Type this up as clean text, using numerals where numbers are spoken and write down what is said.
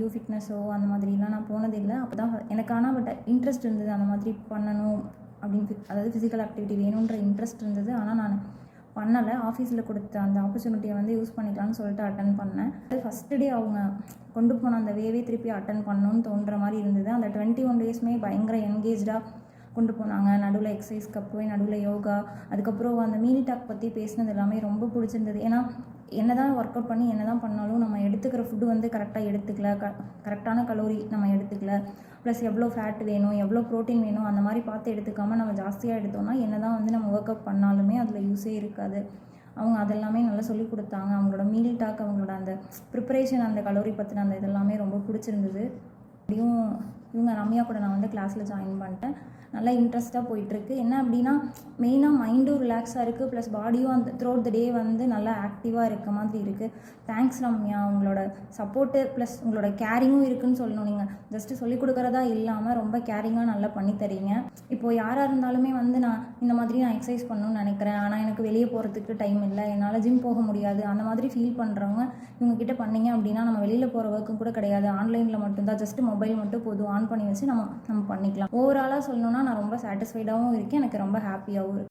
ஜிம்முக்கோ ஃபிட்னஸோ அந்த மாதிரிலாம் நான் போனதில்லை. அப்போ தான் எனக்கு ஆனால் பட் இன்ட்ரெஸ்ட் இருந்தது அந்த மாதிரி பண்ணணும் அப்படின்னு, அதாவது ஃபிசிக்கல் ஆக்டிவிட்டி வேணுன்ற இன்ட்ரெஸ்ட் இருந்தது. ஆனால் நான் பண்ணலை. ஆஃபீஸில் கொடுத்த அந்த ஆப்பர்ச்சுனிட்டியை வந்து யூஸ் பண்ணிக்கலாம்னு சொல்லிட்டு அட்டன் பண்ணேன். ஃபஸ்ட்டு டே அவங்க கொண்டு போன அந்த வேவே திருப்பி அட்டன் பண்ணணுன்னு தோன்ற மாதிரி இருந்தது. அந்த 21 டேஸுமே பயங்கர என்கேஜாக கொண்டு போனாங்க. நடுவில் எக்ஸசைஸ்க்கு போய் நடுவில் யோகா, அதுக்கப்புறம் அந்த மீல் டாக் பற்றி பேசினது எல்லாமே ரொம்ப பிடிச்சிருந்தது. ஏன்னா என்ன தான் ஒர்க் அவுட் பண்ணி என்ன தான் பண்ணாலும் நம்ம எடுத்துக்கிற ஃபுட்டு வந்து கரெக்டாக எடுத்துக்கல, கரெக்டான கலோரி நம்ம எடுத்துக்கல, ப்ளஸ் எவ்வளோ ஃபேட் வேணும், எவ்வளோ ப்ரோட்டீன் வேணும் அந்த மாதிரி பார்த்து எடுத்துக்காமல் நம்ம ஜாஸ்தியாக எடுத்தோம்னா என்ன தான் வந்து நம்ம ஒர்க் அவுட் பண்ணாலுமே அதில் யூஸே இருக்காது. அவங்க அதெல்லாமே நல்லா சொல்லிக் கொடுத்தாங்க. அவங்களோட மீல் டாக், அவங்களோட அந்த ப்ரிப்பரேஷன், அந்த கலோரி பற்றின அந்த இதெல்லாமே ரொம்ப பிடிச்சிருந்தது. அப்படியும் இவங்க ரம்யா கூட நான் வந்து கிளாஸில் ஜாயின் பண்ணிட்டேன். நல்லா இன்ட்ரெஸ்ட்டாக போயிட்டுருக்கு. என்ன அப்படின்னா மெயினாக மைண்டும் ரிலாக்ஸாக இருக்குது, ப்ளஸ் பாடியும் அந்த த்ரூஅவுட் த டே வந்து நல்லா ஆக்டிவாக இருக்க மாதிரி இருக்குது. தேங்க்ஸ் ரம்யா, உங்களோட சப்போர்ட்டு ப்ளஸ் உங்களோட கேரிங்கும் இருக்குதுன்னு சொல்லணும். நீங்கள் ஜஸ்ட்டு சொல்லிக் கொடுக்குறதா இல்லாமல் ரொம்ப கேரிங்காக நல்லா பண்ணி தரீங்க. இப்போது யாராக இருந்தாலுமே வந்து நான் இந்த மாதிரி நான் எக்ஸசைஸ் பண்ணணும்னு நினைக்கிறேன், ஆனால் எனக்கு வெளியே போகிறதுக்கு டைம் இல்லை, என்னால் ஜிம் போக முடியாது, அந்த மாதிரி ஃபீல் பண்ணுறவங்க இவங்ககிட்ட பண்ணிங்க அப்படின்னா நம்ம வெளியில் போகிற ஒர்க்கும் கூட கிடையாது, ஆன்லைனில் மட்டும்தான், ஜஸ்ட்டு மொபைல் மட்டும் போதும், ஆன் பண்ணி வச்சு நம்ம பண்ணிக்கலாம். ஓவராலாக சொல்லணும்னா நான் ரொம்ப சாட்டிஸ்ஃபைடாகவும் இருக்கேன், எனக்கு ரொம்ப ஹாப்பியாகவும் இருக்குது.